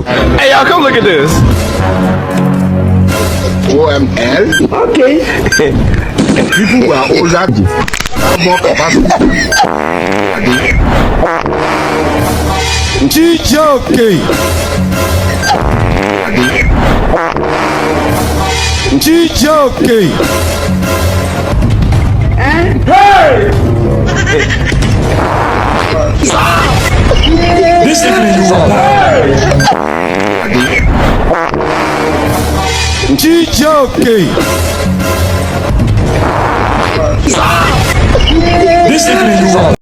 you. Hey, y'all, come look at this. OML. Okay. People who are older have more capacity. Chijoke. Chijoke. Hey! This is Chijoke. This is